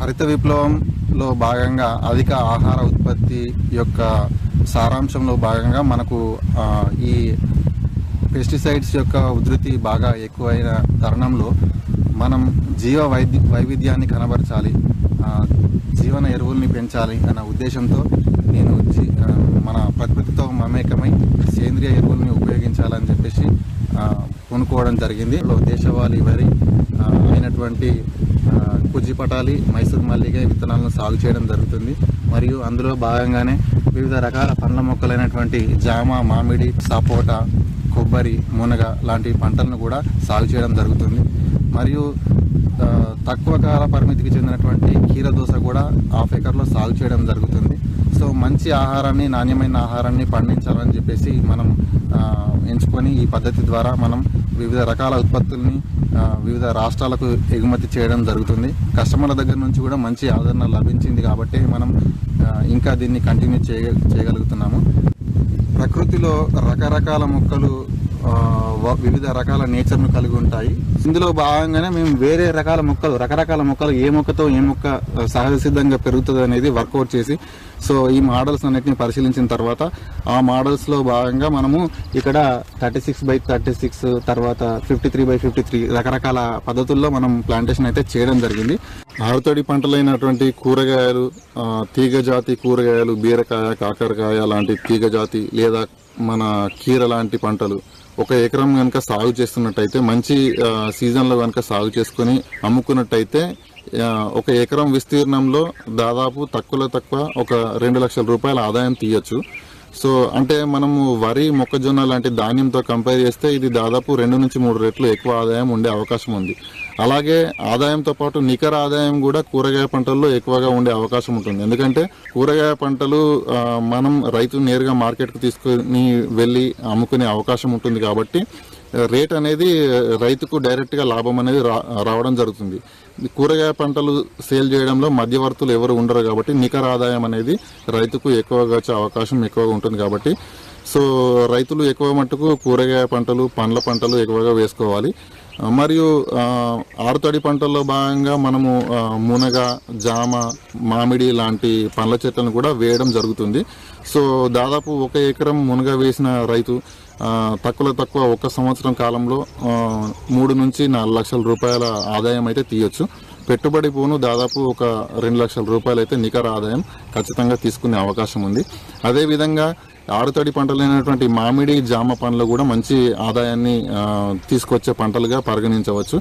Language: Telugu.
హరిత విప్లవంలో భాగంగా అధిక ఆహార ఉత్పత్తి యొక్క సారాంశంలో భాగంగా మనకు ఈ పెస్టిసైడ్స్ యొక్క ఉధృతి బాగా ఎక్కువైన తరుణంలో మనం వైవిధ్యాన్ని కనబరచాలి, జీవన ఎరువుల్ని పెంచాలి అన్న ఉద్దేశంతో నేను మన ప్రకృతితో మమేకమై సేంద్రియ ఎరువుల్ని ఉపయోగించాలని చెప్పేసి కొనుక్కోవడం జరిగింది. దేశవాళీ వరి అయినటువంటి కుజ్జిపటాలి, మైసూర్ మల్లిగ విత్తనాలను సాగు చేయడం జరుగుతుంది. మరియు అందులో భాగంగానే వివిధ రకాల పండ్ల మొక్కలైనటువంటి జామ, మామిడి, సపోటా, కొబ్బరి, మునగ లాంటి పంటలను కూడా సాగు చేయడం జరుగుతుంది. మరియు తక్కువ కాల పరిమితికి చెందినటువంటి కీరదోస కూడా 1/2 ఎకర్లో సాగు చేయడం జరుగుతుంది. సో మంచి ఆహారాన్ని, నాణ్యమైన ఆహారాన్ని పండించాలని చెప్పేసి మనం ఎంచుకొని ఈ పద్ధతి ద్వారా మనం వివిధ రకాల ఉత్పత్తుల్ని వివిధ రాష్ట్రాలకు ఎగుమతి చేయడం జరుగుతుంది. కస్టమర్ల దగ్గర నుంచి కూడా మంచి ఆదరణ లభించింది కాబట్టి మనం ఇంకా దీన్ని కంటిన్యూ చేయగలుగుతున్నాము. ప్రకృతిలో రకరకాల మొక్కలు వివిధ రకాల నేచర్ను కలిగి ఉంటాయి. ఇందులో భాగంగానే మేము వేరే రకరకాల మొక్కలు ఏ మొక్కతో ఏ మొక్క సహజ సిద్ధంగా పెరుగుతుంది అనేది వర్కౌట్ చేసి, సో ఈ మోడల్స్ అన్నిటిని పరిశీలించిన తర్వాత ఆ మోడల్స్లో భాగంగా మనము ఇక్కడ 36x36 తర్వాత 53x53 రకరకాల పద్ధతుల్లో మనం ప్లాంటేషన్ అయితే చేయడం జరిగింది. ఆరుతడి పంటలైనటువంటి కూరగాయలు, తీగ జాతి కూరగాయలు, బీరకాయ, కాకరకాయ లాంటి తీగ జాతి లేదా మన కీర లాంటి పంటలు 1 ఎకరం కనుక సాగు చేస్తున్నట్టయితే, మంచి సీజన్లో కనుక సాగు చేసుకుని అమ్ముకున్నట్టయితే 1 ఎకరం విస్తీర్ణంలో దాదాపు తక్కువ 2 లక్షల రూపాయల ఆదాయం తీయచ్చు. సో అంటే మనము వరి, మొక్కజొన్న లాంటి ధాన్యంతో కంపేర్ చేస్తే ఇది దాదాపు 2 నుంచి 3 రెట్లు ఎక్కువ ఆదాయం ఉండే అవకాశం ఉంది. అలాగే ఆదాయంతో పాటు నికర ఆదాయం కూడా కూరగాయ పంటల్లో ఎక్కువగా ఉండే అవకాశం ఉంటుంది. ఎందుకంటే కూరగాయ పంటలు మనం రైతు నేరుగా మార్కెట్కు తీసుకుని వెళ్ళి అమ్ముకునే అవకాశం ఉంటుంది కాబట్టి రేట్ అనేది రైతుకు డైరెక్ట్గా లాభం అనేది రావడం జరుగుతుంది. కూరగాయ పంటలు సేల్ చేయడంలో మధ్యవర్తులు ఎవరు ఉండరు కాబట్టి నికర ఆదాయం అనేది రైతుకు ఎక్కువగా వచ్చే అవకాశం ఎక్కువగా ఉంటుంది. కాబట్టి సో రైతులు ఎక్కువ మట్టుకు కూరగాయ పంటలు, పండ్ల పంటలు ఎక్కువగా వేసుకోవాలి. మరియు ఆరుతడి పంటల్లో భాగంగా మనము మునగ, జామ, మామిడి లాంటి పండ్ల చెట్లను కూడా వేయడం జరుగుతుంది. సో దాదాపు 1 ఎకరం మునగ వేసిన రైతు తక్కువ 1 సంవత్సరం కాలంలో 3 నుంచి 4 లక్షల రూపాయల ఆదాయం అయితే తీయొచ్చు. పెట్టుబడి పోను దాదాపు 2 లక్షల రూపాయలు అయితే నికర ఆదాయం ఖచ్చితంగా తీసుకునే అవకాశం ఉంది. అదేవిధంగా ఆరుతడి పంటలైనటువంటి మామిడి, జామ పండ్లు కూడా మంచి ఆదాయాన్ని తీసుకొచ్చే పంటలుగా పరిగణించవచ్చు.